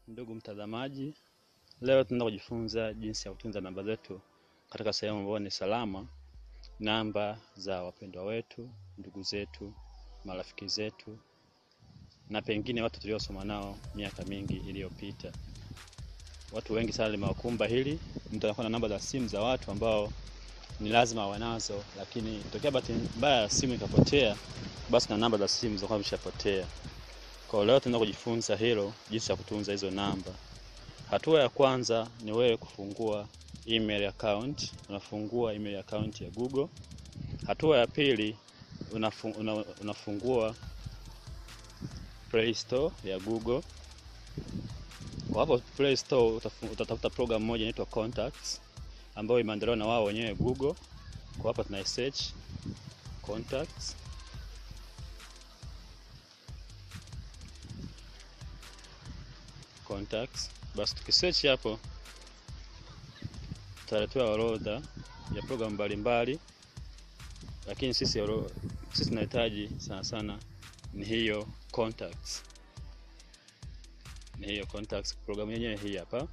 Ndugu mtazamaji, leo tunaenda kujifunza jinsi ya kutunza namba zetu katika sehemu ambayo ni salama, namba za wapendwa wetu, ndugu zetu, marafiki zetu na pengine watu tuliosoma nao miaka mingi iliyopita. Watu wengi sana limewakumba hili, mtu anakuwa na namba za simu za watu ambao ni lazima wanazo, lakini tokea bahati mbaya simu ikapotea, basi na namba za simu zinakuwa zimeshapotea. Kwa leo tunaenda kujifunza hilo, jinsi ya kutunza hizo namba. Hatua ya kwanza ni wewe kufungua email account, unafungua email account ya Google. Hatua ya pili unafungua Play Store ya Google. Kwa hapo Play Store utatafuta program moja inaitwa Contacts ambayo imeandaliwa na wao wenyewe Google. Kwa hapo tuna search Contacts. Basi tukisearch hapo tutaletewa orodha ya program mbalimbali, lakini sisi tunahitaji sana ni hiyo Contacts. Ni hiyo Contacts, program yenyewe hii hapa.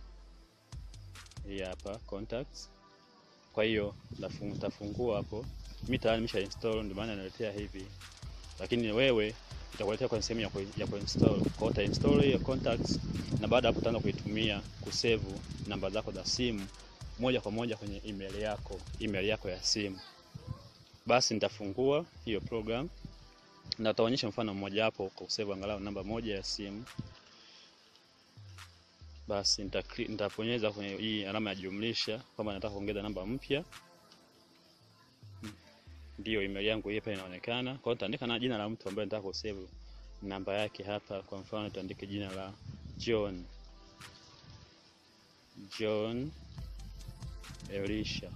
Hii hapa Contacts. Kwa hiyo nitafungua hapo. Mimi tayari nimesha install, ndio maana naletea hivi. Lakini wewe itakuletea kwa sehemu ya kuinstall. Kwa hiyo install hiyo Contacts na baada hapo utaanza kuitumia kusave namba zako za simu moja kwa moja kwenye email yako ya simu. Basi nitafungua hiyo program na nitaonyesha mfano mmoja hapo kwa kusave angalau namba moja ya simu. Basi nitaponyeza kwenye hii alama ya jumlisha kama nataka kuongeza namba mpya. Ndio email yangu hapa inaonekana. Kwa hiyo nitaandika na jina la mtu ambaye nataka kusave namba yake hapa. Kwa mfano nitaandika jina la John Elisha.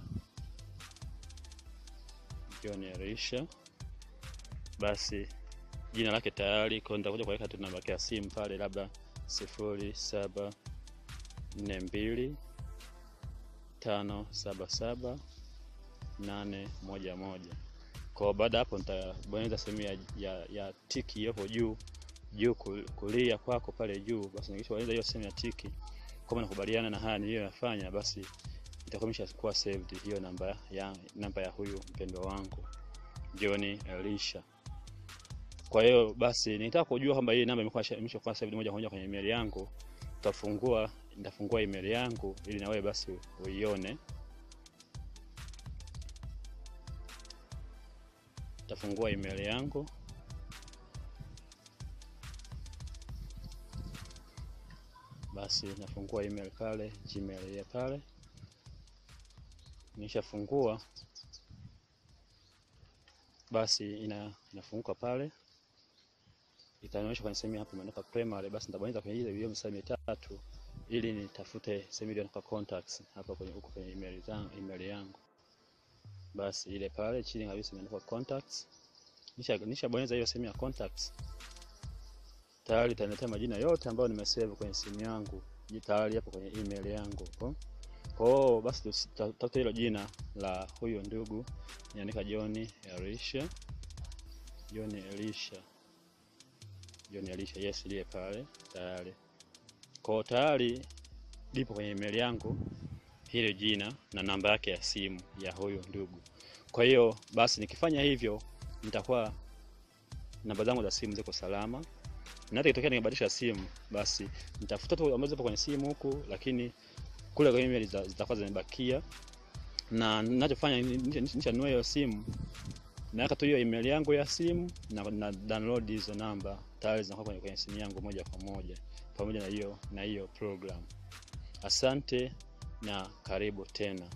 Basi jina lake tayari, kwa nitakuja kuweka tu namba yake ya simu pale, labda 0742577811. Kwa baada hapo nitabonyeza sehemu ya tiki hapo juu kulia kwako pale juu. Basi nikishabonyeza hiyo sehemu ya tiki, kama nakubaliana na haya niliyofanya, basi itakomesha kuwa saved hiyo namba ya huyu mpendwa wangu John Elisha. Kwa hiyo basi nitaka kujua kwamba hii namba imeshakuwa saved moja kwa moja kwenye email yangu. Nitafungua email yangu ili na wewe basi uione. Nitafungua email yangu. Basi nafungua email pale, Gmail ya pale. Nishafungua. Basi inafunguka pale. Itaonyesha kwenye sehemu hapa imeandikwa primary. Basi nitabonyeza kwenye ile video mstari mitatu ili nitafute sehemu iliyoandikwa contacts hapa kwenye email yangu. Basi ile pale chini kabisa imeandikwa contacts. Nishabonyeza hiyo sehemu ya contacts. Tayari itaniletea majina yote ambayo nimesave kwenye simu yangu. Tayari hapo kwenye email yangu. Kwa hiyo basi tutafuta hilo jina la huyo ndugu. Niandika John Elisha. Yes, ile pale tayari. Kwa tayari lipo kwenye email yangu hilo jina na namba yake ya simu ya huyo ndugu. Kwa hiyo basi nikifanya hivyo nitakuwa namba zangu za simu ziko salama. Na hata ikitokea nibadilisha simu, basi nitafuta tu ambazo zipo kwenye simu huku, lakini kule kwenye email zitakuwa zimebakia. Na ninachofanya nishanunua hiyo simu, naweka tu hiyo email yangu ya simu na download hizo namba, tayari zinakuwa kwenye simu yangu moja kwa moja pamoja na hiyo program. Asante na karibu tena.